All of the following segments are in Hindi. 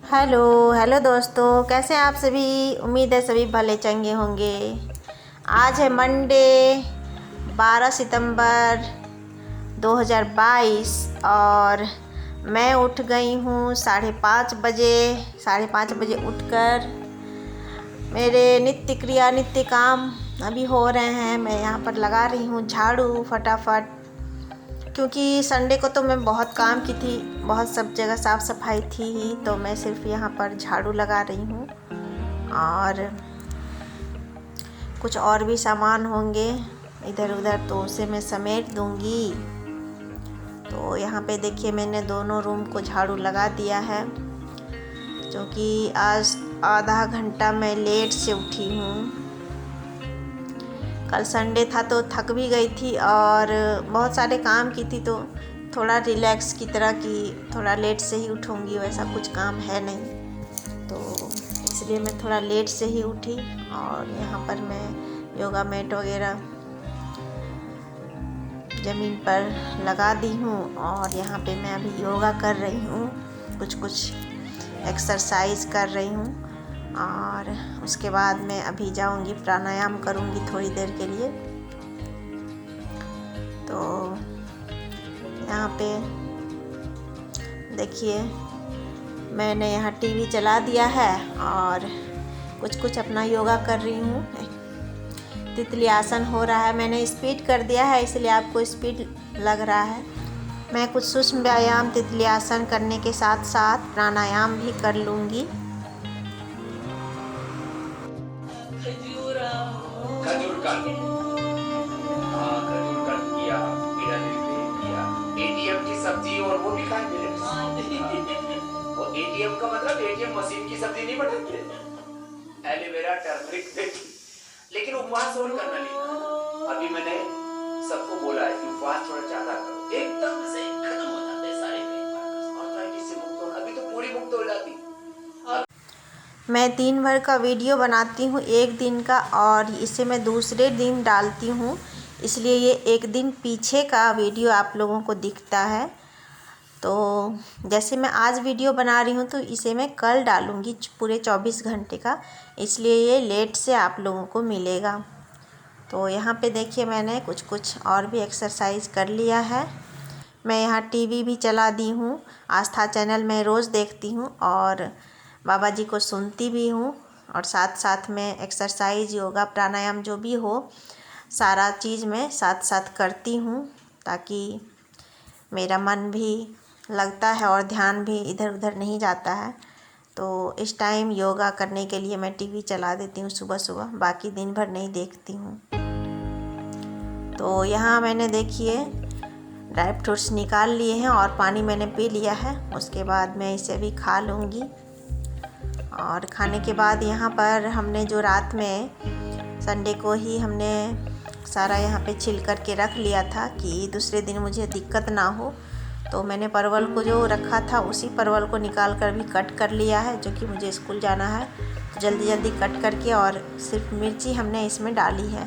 हेलो हेलो दोस्तों, कैसे हैं आप सभी। उम्मीद है सभी भले चंगे होंगे। आज है मंडे 12 सितंबर 2022 और मैं उठ गई हूँ 5:30 बजे। 5:30 बजे उठकर मेरे नित्य क्रिया नित्य काम अभी हो रहे हैं। मैं यहाँ पर लगा रही हूँ झाड़ू फटाफट, क्योंकि संडे को तो मैं बहुत काम की थी, बहुत सब जगह साफ़ सफाई थी ही, तो मैं सिर्फ यहाँ पर झाड़ू लगा रही हूँ और कुछ और भी सामान होंगे इधर उधर, तो उसे मैं समेट दूँगी। तो यहाँ पे देखिए मैंने दोनों रूम को झाड़ू लगा दिया है, क्योंकि आज आधा घंटा मैं लेट से उठी हूँ। कल संडे था तो थक भी गई थी और बहुत सारे काम की थी, तो थोड़ा रिलैक्स की तरह कि थोड़ा लेट से ही उठूँगी, वैसा कुछ काम है नहीं, तो इसलिए मैं थोड़ा लेट से ही उठी। और यहाँ पर मैं योगा मैट वगैरह ज़मीन पर लगा दी हूँ और यहाँ पे मैं अभी योगा कर रही हूँ, कुछ एक्सरसाइज कर रही हूँ और उसके बाद मैं अभी जाऊंगी प्राणायाम करूंगी थोड़ी देर के लिए। तो यहाँ पे देखिए मैंने यहाँ टीवी चला दिया है और कुछ अपना योगा कर रही हूँ। तितली आसन हो रहा है, मैंने स्पीड कर दिया है इसलिए आपको स्पीड लग रहा है। मैं कुछ सूक्ष्म व्यायाम तितली आसन करने के साथ साथ प्राणायाम भी कर लूँगी। खजूर का हाँ खजूर का किया, मेरा दिल पे किया। एटीएम की सब्जी और वो भी खाए मेरे। वो एटीएम का मतलब एटीएम मशीन की सब्जी नहीं बनाते, एलोवेरा टर्मरिक पे। लेकिन उपवास और करना नहीं। अभी मैंने सबको बोला है कि उपवास थोड़ा ज्यादा करो, एकदम से खत्म हो जाते हैं सारे पेन और आर्थराइटिस से मुक्त होना। अभी तो पूरी मुक्त हो जाती। मैं दिन भर का वीडियो बनाती हूँ, एक दिन का, और इसे मैं दूसरे दिन डालती हूँ, इसलिए ये एक दिन पीछे का वीडियो आप लोगों को दिखता है। तो जैसे मैं आज वीडियो बना रही हूँ तो इसे मैं कल डालूँगी पूरे 24 घंटे का, इसलिए ये लेट से आप लोगों को मिलेगा। तो यहाँ पे देखिए मैंने कुछ और भी एक्सरसाइज कर लिया है। मैं यहाँ टीवी भी चला दी हूँ, आस्था चैनल मैं रोज़ देखती हूँ और बाबा जी को सुनती भी हूँ, और साथ साथ में एक्सरसाइज योगा प्राणायाम जो भी हो सारा चीज़ मैं साथ साथ करती हूँ, ताकि मेरा मन भी लगता है और ध्यान भी इधर उधर नहीं जाता है। तो इस टाइम योगा करने के लिए मैं टीवी चला देती हूँ सुबह सुबह, बाकी दिन भर नहीं देखती हूँ। तो यहाँ मैंने देखिए ड्राई फ्रूट्स निकाल लिए हैं और पानी मैंने पी लिया है, उसके बाद मैं इसे भी खा लूँगी। और खाने के बाद यहाँ पर हमने जो रात में संडे को ही हमने सारा यहाँ पे छिल कर के रख लिया था कि दूसरे दिन मुझे दिक्कत ना हो, तो मैंने परवल को जो रखा था उसी परवल को निकाल कर भी कट कर लिया है, जो कि मुझे स्कूल जाना है, तो जल्दी जल्दी कट करके, और सिर्फ मिर्ची हमने इसमें डाली है।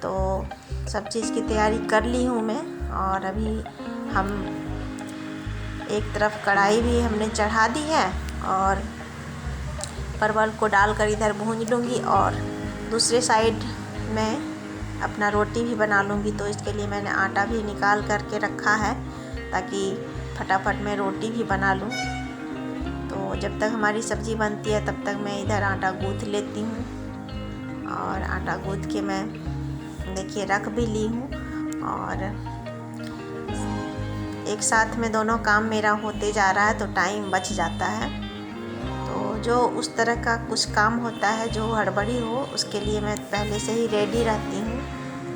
तो सब चीज़ की तैयारी कर ली हूँ मैं, और अभी हम एक तरफ कढ़ाई भी हमने चढ़ा दी है और परवल को डालकर इधर भूंज लूँगी, और दूसरे साइड में अपना रोटी भी बना लूँगी। तो इसके लिए मैंने आटा भी निकाल करके रखा है ताकि फटाफट मैं रोटी भी बना लूँ। तो जब तक हमारी सब्ज़ी बनती है तब तक मैं इधर आटा गूँथ लेती हूँ, और आटा गूँथ के मैं देखिए रख भी ली हूँ, और एक साथ में दोनों काम मेरा होते जा रहा है तो टाइम बच जाता है। तो जो उस तरह का कुछ काम होता है जो हड़बड़ी हो, उसके लिए मैं पहले से ही रेडी रहती हूँ,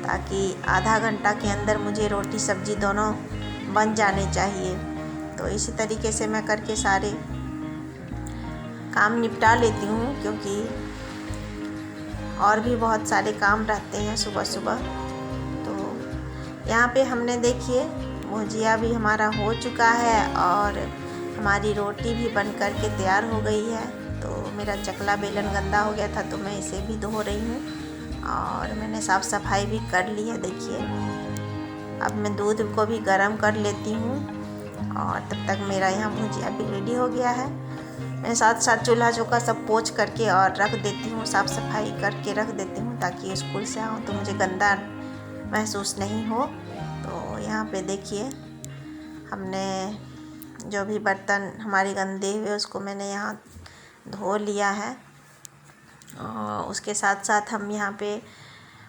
ताकि आधा घंटा के अंदर मुझे रोटी सब्ज़ी दोनों बन जाने चाहिए। तो इसी तरीके से मैं करके सारे काम निपटा लेती हूँ, क्योंकि और भी बहुत सारे काम रहते हैं सुबह सुबह। तो यहाँ पे हमने देखिए भुजिया भी हमारा हो चुका है और हमारी रोटी भी बन कर के तैयार हो गई है। तो मेरा चकला बेलन गंदा हो गया था तो मैं इसे भी धो रही हूँ, और मैंने साफ़ सफाई भी कर ली है। देखिए अब मैं दूध को भी गर्म कर लेती हूँ, और तब तक मेरा यहाँ भुजिया भी रेडी हो गया है। मैं साथ साथ चूल्हा चौका सब पोंछ करके और रख देती हूँ, साफ़ सफाई करके रख देती हूँ ताकि स्कूल से आऊँ तो मुझे गंदा महसूस नहीं हो। तो यहाँ पे देखिए हमने जो भी बर्तन हमारे गंदे हुए उसको मैंने यहाँ धो लिया है। और उसके साथ साथ हम यहाँ पे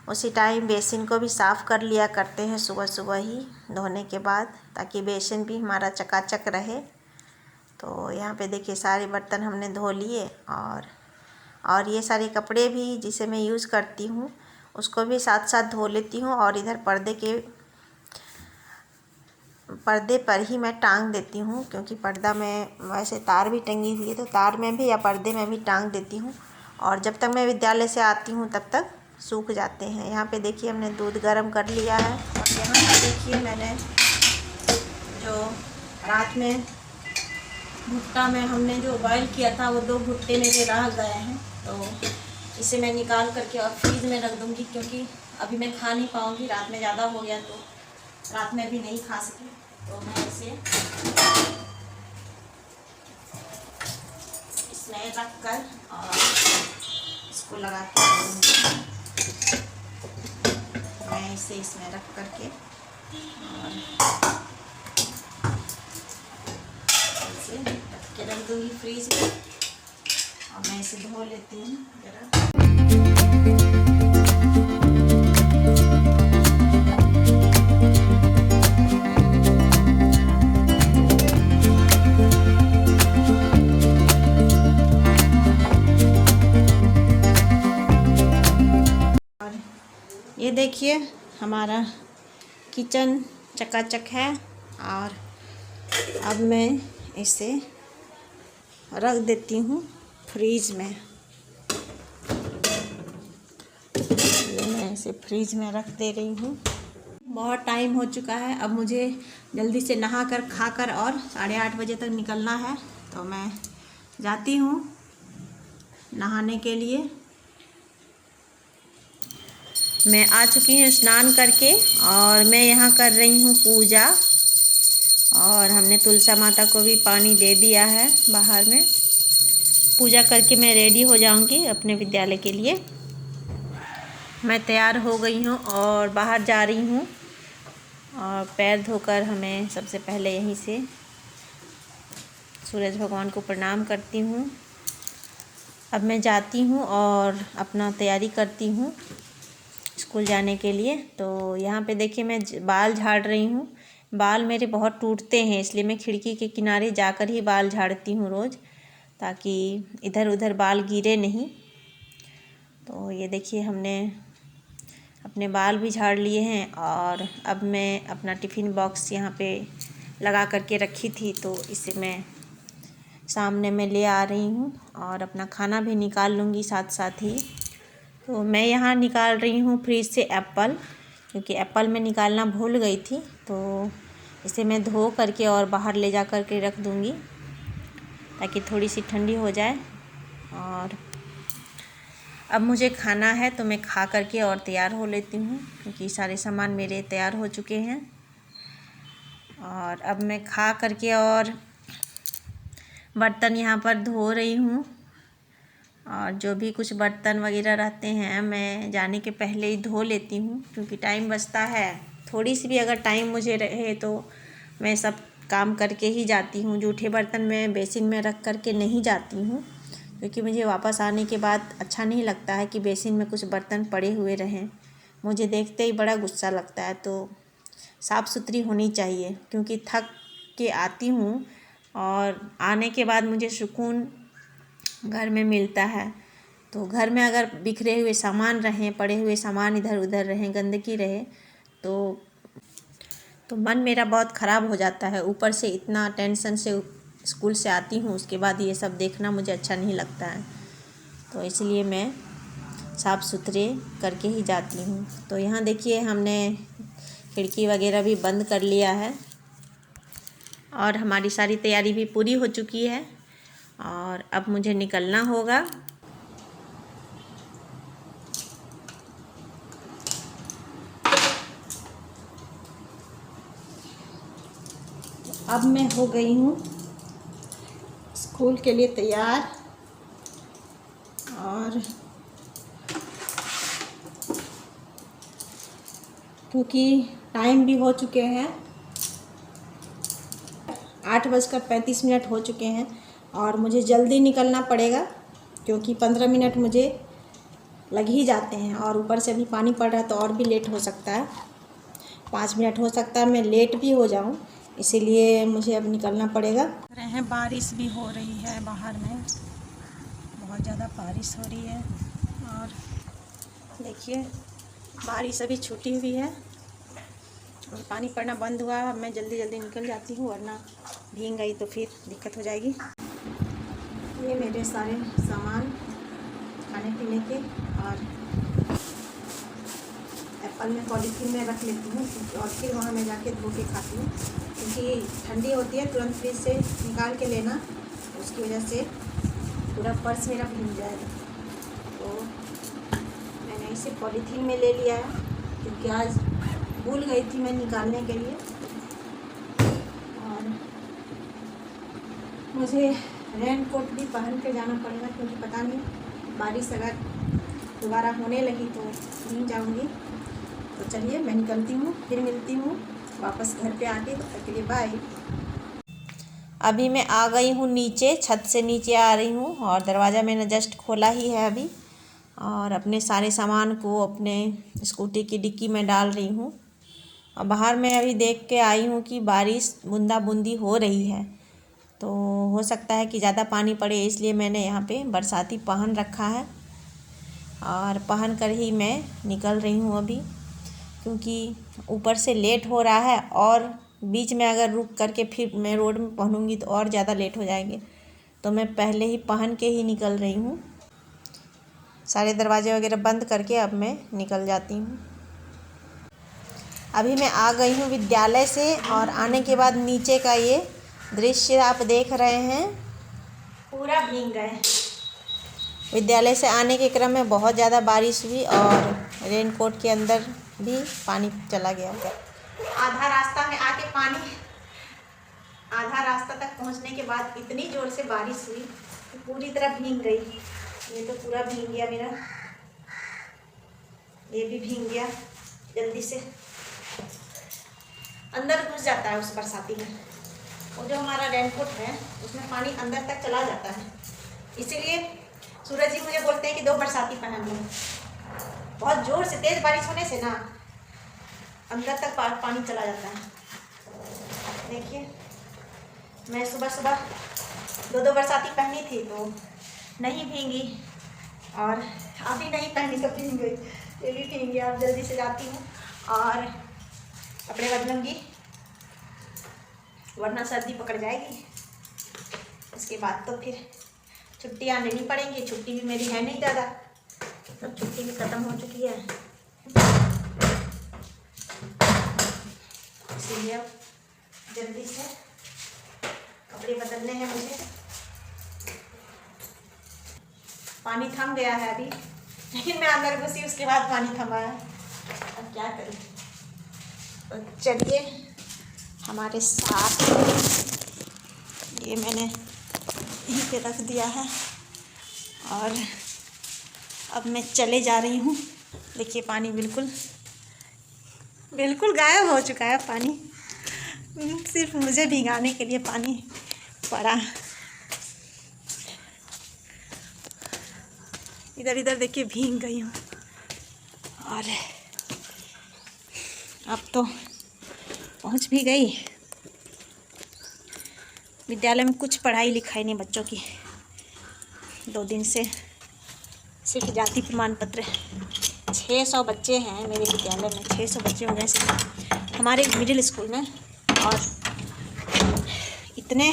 उसी टाइम बेसिन को भी साफ़ कर लिया करते हैं सुबह सुबह ही धोने के बाद, ताकि बेसिन भी हमारा चकाचक रहे। तो यहाँ पे देखिए सारे बर्तन हमने धो लिए और ये सारे कपड़े भी जिसे मैं यूज़ करती हूँ उसको भी साथ साथ धो लेती हूँ। और इधर पर्दे पर ही मैं टांग देती हूँ, क्योंकि पर्दा में वैसे तार भी टंगी हुई है तो तार में भी या पर्दे में भी टांग देती हूँ। और जब तक मैं विद्यालय से आती हूँ तब तक सूख जाते हैं। यहाँ पे देखिए हमने दूध गर्म कर लिया है। और यहाँ पे देखिए मैंने जो रात में भुट्टा में हमने जो बॉयल किया था वो 2 भुट्टे मेरे रह गए हैं, तो इसे मैं निकाल करके और फ्रीज में रख दूँगी, क्योंकि अभी मैं खा नहीं पाऊँगी, रात में ज़्यादा हो गया तो रात में भी नहीं खा सकी। तो मैं इसे इसमें रख कर और इसको लगा के रखूँगी। मैं इसे इसमें रख करके और इसे रख के रख दूँगी फ्रीज में। और मैं इसे धो लेती हूँ ज़रा। ये देखिए हमारा किचन चकाचक है। और अब मैं इसे रख देती हूँ फ्रीज में। ये मैं इसे फ्रीज में रख दे रही हूँ। बहुत टाइम हो चुका है, अब मुझे जल्दी से नहा कर खा कर और 8:30 बजे तक निकलना है। तो मैं जाती हूँ नहाने के लिए। मैं आ चुकी हूँ स्नान करके और मैं यहाँ कर रही हूँ पूजा। और हमने तुलसा माता को भी पानी दे दिया है बाहर में। पूजा करके मैं रेडी हो जाऊँगी अपने विद्यालय के लिए। मैं तैयार हो गई हूँ और बाहर जा रही हूँ। और पैर धोकर हमें सबसे पहले यहीं से सूरज भगवान को प्रणाम करती हूँ। अब मैं जाती हूँ और अपना तैयारी करती हूँ स्कूल जाने के लिए। तो यहाँ पे देखिए मैं बाल झाड़ रही हूँ। बाल मेरे बहुत टूटते हैं, इसलिए मैं खिड़की के किनारे जाकर ही बाल झाड़ती हूँ रोज़, ताकि इधर उधर बाल गिरे नहीं। तो ये देखिए हमने अपने बाल भी झाड़ लिए हैं। और अब मैं अपना टिफ़िन बॉक्स यहाँ पे लगा करके रखी थी, तो इसे मैं सामने में ले आ रही हूँ और अपना खाना भी निकाल लूँगी साथ साथ ही। तो मैं यहाँ निकाल रही हूँ फ्रिज से एप्पल, क्योंकि एप्पल मैं निकालना भूल गई थी। तो इसे मैं धो करके और बाहर ले जा कर के रख दूँगी ताकि थोड़ी सी ठंडी हो जाए। और अब मुझे खाना है तो मैं खा करके और तैयार हो लेती हूँ, क्योंकि सारे सामान मेरे तैयार हो चुके हैं। और अब मैं खा करके और बर्तन यहाँ पर धो रही हूँ। और जो भी कुछ बर्तन वगैरह रहते हैं मैं जाने के पहले ही धो लेती हूँ, क्योंकि टाइम बचता है। थोड़ी सी भी अगर टाइम मुझे रहे तो मैं सब काम करके ही जाती हूँ। जूठे बर्तन मैं बेसिन में रख करके नहीं जाती हूँ, क्योंकि मुझे वापस आने के बाद अच्छा नहीं लगता है कि बेसिन में कुछ बर्तन पड़े हुए रहें। मुझे देखते ही बड़ा गुस्सा लगता है। तो साफ़ सुथरी होनी चाहिए, क्योंकि थक के आती हूँ और आने के बाद मुझे सुकून घर में मिलता है। तो घर में अगर बिखरे हुए सामान रहें, पड़े हुए सामान इधर उधर रहें, गंदगी रहे तो मन मेरा बहुत ख़राब हो जाता है। ऊपर से इतना टेंशन से स्कूल से आती हूँ, उसके बाद ये सब देखना मुझे अच्छा नहीं लगता है। तो इसलिए मैं साफ़ सुथरे करके ही जाती हूँ। तो यहाँ देखिए हमने खिड़की वगैरह भी बंद कर लिया है और हमारी सारी तैयारी भी पूरी हो चुकी है। और अब मुझे निकलना होगा। अब मैं हो गई हूँ स्कूल के लिए तैयार। और क्योंकि टाइम भी हो चुके हैं, 8:35 हो चुके हैं और मुझे जल्दी निकलना पड़ेगा क्योंकि 15 मिनट मुझे लग ही जाते हैं और ऊपर से अभी पानी पड़ रहा है तो और भी लेट हो सकता है। 5 मिनट हो सकता है मैं लेट भी हो जाऊं, इसीलिए मुझे अब निकलना पड़ेगा। बारिश भी हो रही है बाहर में, बहुत ज़्यादा बारिश हो रही है। और देखिए बारिश अभी छूटी हुई है और पानी पड़ना बंद हुआ। अब मैं जल्दी जल्दी निकल जाती हूँ वरना भीग गई तो फिर दिक्कत हो जाएगी। ये मेरे सारे सामान खाने पीने के, और एप्पल में पॉलीथीन में रख लेती हूँ और फिर वहाँ मैं जाके धो के खाती हूँ क्योंकि ठंडी होती है, तुरंत फ्रिज से निकाल के लेना, उसकी वजह से पूरा पर्स मेरा भीग जाएगा। तो मैंने इसे पॉलीथीन में ले लिया है क्योंकि आज भूल गई थी मैं निकालने के लिए। और मुझे रेन कोट भी पहन के जाना पड़ेगा क्योंकि पता नहीं बारिश अगर दोबारा होने लगी तो नहीं जाऊंगी। तो चलिए मैं निकलती हूँ, फिर मिलती हूँ वापस घर पे आके। तब तक के लिए बाय। अभी मैं आ गई हूँ नीचे, छत से नीचे आ रही हूँ और दरवाज़ा मैंने जस्ट खोला ही है अभी, और अपने सारे सामान को अपने स्कूटी की डिक्की में डाल रही हूँ। और बाहर मैं अभी देख के आई हूँ कि बारिश बूंदा बूंदी हो रही है, तो हो सकता है कि ज़्यादा पानी पड़े, इसलिए मैंने यहाँ पे बरसाती पहन रखा है और पहन कर ही मैं निकल रही हूँ अभी, क्योंकि ऊपर से लेट हो रहा है और बीच में अगर रुक करके फिर मैं रोड में पहनूँगी तो और ज़्यादा लेट हो जाएंगे। तो मैं पहले ही पहन के ही निकल रही हूँ। सारे दरवाजे वगैरह बंद करके अब मैं निकल जाती हूँ। अभी मैं आ गई हूँ विद्यालय से और आने के बाद नीचे का ये दृश्य आप देख रहे हैं, पूरा भीग गए। विद्यालय से आने के क्रम में बहुत ज़्यादा बारिश हुई और रेनकोट के अंदर भी पानी चला गया। आधा रास्ता में आके पानी, आधा रास्ता तक पहुंचने के बाद इतनी ज़ोर से बारिश हुई कि पूरी तरह भीग गई। ये तो पूरा भीग गया मेरा, ये भी भीग गया। जल्दी से अंदर घुस जाता है उस बरसाती में। वो जो हमारा रेनकोट है उसमें पानी अंदर तक चला जाता है, इसीलिए सूरज जी मुझे बोलते हैं कि 2 बरसाती पहन लो। बहुत ज़ोर से तेज़ बारिश होने से ना अंदर तक पानी चला जाता है। देखिए मैं सुबह सुबह 2 बरसाती पहनी थी तो नहीं भीगी, और अभी नहीं पहनी तो भीग गई, ये भी भीग गया। अब जल्दी से जाती हूँ और कपड़े बदलूँगी वरना सर्दी पकड़ जाएगी। इसके बाद तो फिर छुट्टियाँ लेनी पड़ेंगी। छुट्टी भी मेरी है नहीं ज़्यादा, सब छुट्टी भी ख़त्म हो चुकी है, इसीलिए अब जल्दी से कपड़े बदलने हैं मुझे। पानी थम गया है अभी, लेकिन मैं अंदर घुसी उसके बाद पानी थमा है, अब क्या करूँ। तो चलिए हमारे साथ, ये मैंने यहीं पे रख दिया है और अब मैं चले जा रही हूँ। देखिए पानी बिल्कुल गायब हो चुका है। पानी सिर्फ मुझे भिगाने के लिए पानी पड़ा। इधर इधर देखिए भीग गई हूँ। और अब तो पहुँच भी गई। विद्यालय में कुछ पढ़ाई लिखाई नहीं बच्चों की। 2 दिन से सिर्फ जाति प्रमाण पत्र। 600 बच्चे हैं मेरे विद्यालय में, 600 बच्चे हो गए सिर्फ हमारे मिडिल स्कूल में, और इतने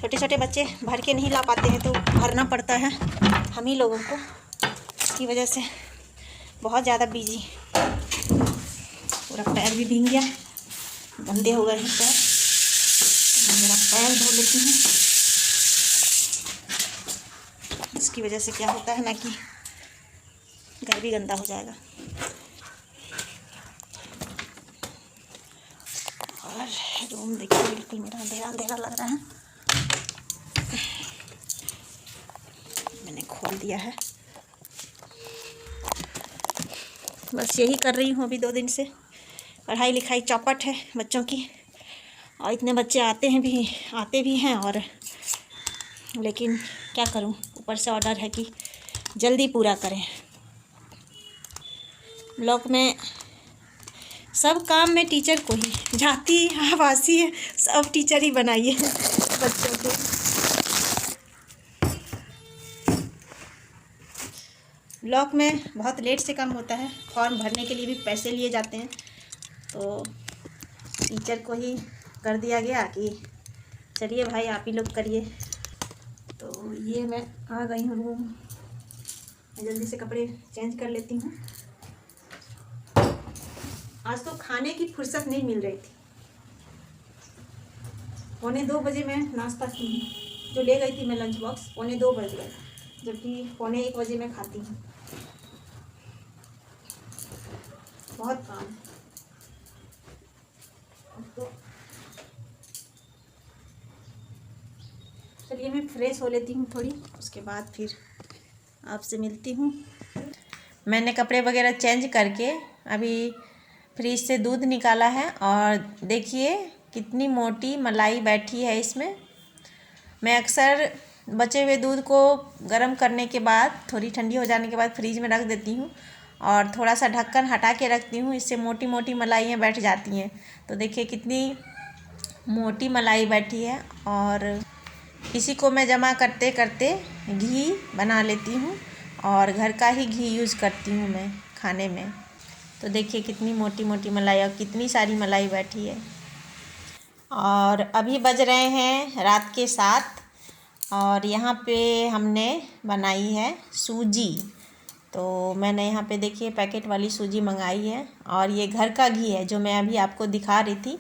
छोटे छोटे बच्चे भर के नहीं ला पाते हैं तो भरना पड़ता है हम ही लोगों को। इसकी वजह से बहुत ज़्यादा बिजी। पूरा पैर भी भीग गया, गंदे हो गए हैं पैर। मैं मेरा पैर धो लेती हूँ। इसकी वजह से क्या होता है ना कि घर भी गंदा हो जाएगा। और रूम देखिए बिल्कुल मेरा अंधेरा अंधेरा लग रहा है। मैंने खोल दिया है। बस यही कर रही हूँ अभी 2 दिन से। पढ़ाई लिखाई चौपट है बच्चों की, और इतने बच्चे आते भी हैं, और लेकिन क्या करूँ, ऊपर से ऑर्डर है कि जल्दी पूरा करें। ब्लॉक में सब काम में टीचर को ही, जाती आवासी है, सब टीचर ही बनाइए बच्चों के। ब्लॉक में बहुत लेट से काम होता है, फॉर्म भरने के लिए भी पैसे लिए जाते हैं, तो टीचर को ही कर दिया गया कि चलिए भाई आप ही लोग करिए। तो ये मैं आ गई हूँ रूम, मैं जल्दी से कपड़े चेंज कर लेती हूँ। आज तो खाने की फुर्सत नहीं मिल रही थी। 1:45 बजे मैं नाश्ता की हूँ, जो ले गई थी मैं लंच बॉक्स 1:45 बज गया, जबकि 1:45 बजे मैं खाती हूँ। बहुत काम है। तो चलिए मैं फ्रेश हो लेती हूँ थोड़ी, उसके बाद फिर आपसे मिलती हूँ। मैंने कपड़े वगैरह चेंज करके अभी फ्रिज से दूध निकाला है, और देखिए कितनी मोटी मलाई बैठी है इसमें। मैं अक्सर बचे हुए दूध को गर्म करने के बाद, थोड़ी ठंडी हो जाने के बाद फ्रिज में रख देती हूँ, और थोड़ा सा ढक्कन हटा के रखती हूँ, इससे मोटी मोटी मलाइयाँ बैठ जाती हैं। तो देखिए कितनी मोटी मलाई बैठी है, और इसी को मैं जमा करते करते घी बना लेती हूँ, और घर का ही घी यूज़ करती हूँ मैं खाने में। तो देखिए कितनी मोटी मोटी मलाई और कितनी सारी मलाई बैठी है। और अभी बज रहे हैं रात के 7, और यहाँ पे हमने बनाई है सूजी। तो मैंने यहाँ पे देखिए पैकेट वाली सूजी मंगाई है, और ये घर का घी है जो मैं अभी आपको दिखा रही थी।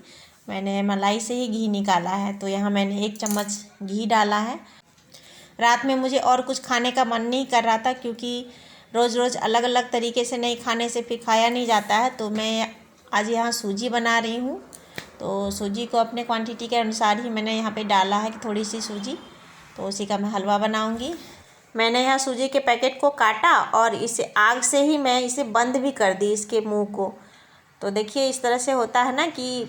मैंने मलाई से ही घी निकाला है, तो यहाँ मैंने 1 चम्मच घी डाला है। रात में मुझे और कुछ खाने का मन नहीं कर रहा था, क्योंकि रोज़ रोज़ अलग अलग तरीके से नहीं खाने से फिर खाया नहीं जाता है। तो मैं आज यहाँ सूजी बना रही हूँ। तो सूजी को अपने क्वांटिटी के अनुसार ही मैंने यहाँ पे डाला है कि थोड़ी सी सूजी, तो उसी का मैं हलवा बनाऊँगी। मैंने यहाँ सूजी के पैकेट को काटा, और इसे आग से ही मैं इसे बंद भी कर दी, इसके मुँह को। तो देखिए इस तरह से होता है ना कि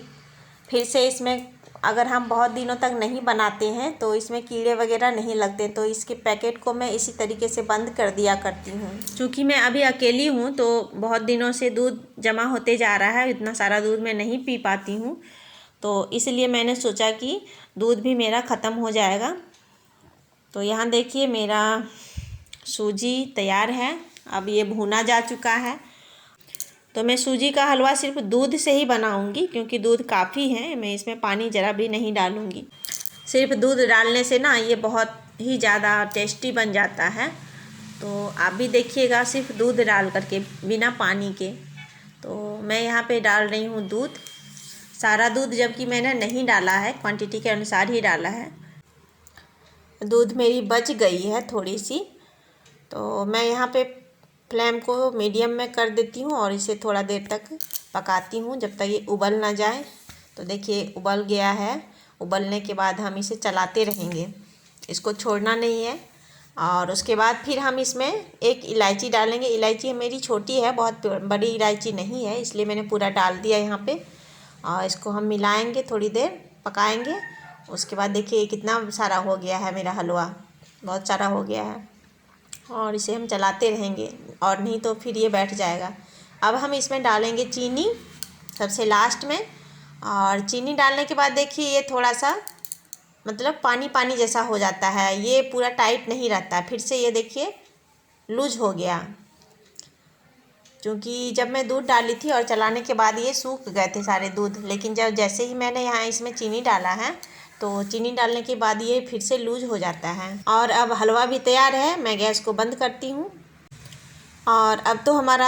फिर से इसमें अगर हम बहुत दिनों तक नहीं बनाते हैं तो इसमें कीड़े वगैरह नहीं लगते। तो इसके पैकेट को मैं इसी तरीके से बंद कर दिया करती हूँ। क्योंकि मैं अभी अकेली हूँ, तो बहुत दिनों से दूध जमा होते जा रहा है, इतना सारा दूध मैं नहीं पी पाती हूँ, तो इसलिए मैंने सोचा कि दूध भी मेरा ख़त्म हो जाएगा। तो यहाँ देखिए मेरा सूजी तैयार है, अब ये भुना जा चुका है। तो मैं सूजी का हलवा सिर्फ दूध से ही बनाऊंगी, क्योंकि दूध काफ़ी है, मैं इसमें पानी ज़रा भी नहीं डालूंगी। सिर्फ दूध डालने से ना ये बहुत ही ज़्यादा टेस्टी बन जाता है। तो आप भी देखिएगा सिर्फ दूध डाल करके, बिना पानी के। तो मैं यहाँ पे डाल रही हूँ दूध, सारा दूध जबकि मैंने नहीं डाला है, क्वांटिटी के अनुसार ही डाला है। दूध मेरी बच गई है थोड़ी सी, तो मैं यहाँ पे फ्लेम को मीडियम में कर देती हूँ, और इसे थोड़ा देर तक पकाती हूँ जब तक ये उबल ना जाए। तो देखिए उबल गया है। उबलने के बाद हम इसे चलाते रहेंगे, इसको छोड़ना नहीं है। और उसके बाद फिर हम इसमें 1 इलायची डालेंगे। इलायची मेरी छोटी है, बहुत बड़ी इलायची नहीं है, इसलिए मैंने पूरा डाल दिया यहाँ पे। और इसको हम मिलाएंगे, थोड़ी देर पकाएंगे। उसके बाद देखिए कितना सारा हो गया है मेरा हलवा, बहुत सारा हो गया है। और इसे हम चलाते रहेंगे, और नहीं तो फिर ये बैठ जाएगा। अब हम इसमें डालेंगे चीनी सबसे लास्ट में। और चीनी डालने के बाद देखिए ये थोड़ा सा मतलब पानी पानी जैसा हो जाता है, ये पूरा टाइट नहीं रहता। फिर से ये देखिए लूज हो गया, क्योंकि जब मैं दूध डाली थी और चलाने के बाद ये सूख गए थे सारे दूध। लेकिन जैसे ही मैंने यहाँ इसमें चीनी डाला है, तो चीनी डालने के बाद ये फिर से लूज हो जाता है। और अब हलवा भी तैयार है, मैं गैस को बंद करती हूँ। और अब तो हमारा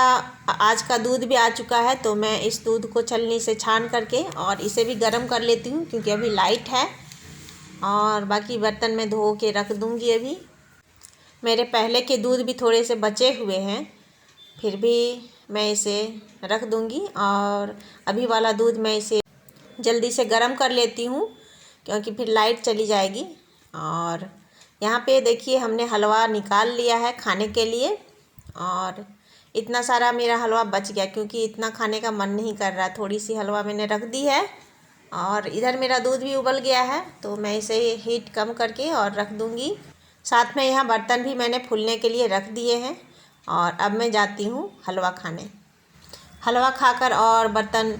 आज का दूध भी आ चुका है, तो मैं इस दूध को छलनी से छान करके और इसे भी गर्म कर लेती हूँ, क्योंकि अभी लाइट है। और बाकी बर्तन में धो के रख दूँगी। अभी मेरे पहले के दूध भी थोड़े से बचे हुए हैं, फिर भी मैं इसे रख दूँगी। और अभी वाला दूध मैं इसे जल्दी से गर्म कर लेती हूँ, क्योंकि फिर लाइट चली जाएगी। और यहाँ पे देखिए हमने हलवा निकाल लिया है खाने के लिए, और इतना सारा मेरा हलवा बच गया क्योंकि इतना खाने का मन नहीं कर रहा। थोड़ी सी हलवा मैंने रख दी है, और इधर मेरा दूध भी उबल गया है, तो मैं इसे हीट कम करके और रख दूँगी। साथ में यहाँ बर्तन भी मैंने फूलने के लिए रख दिए हैं, और अब मैं जाती हूँ हलवा खाने। हलवा खाकर और बर्तन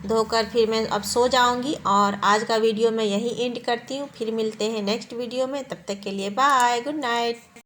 धोकर फिर मैं अब सो जाऊंगी, और आज का वीडियो मैं यहीं एंड करती हूँ। फिर मिलते हैं नेक्स्ट वीडियो में, तब तक के लिए बाय, गुड नाइट।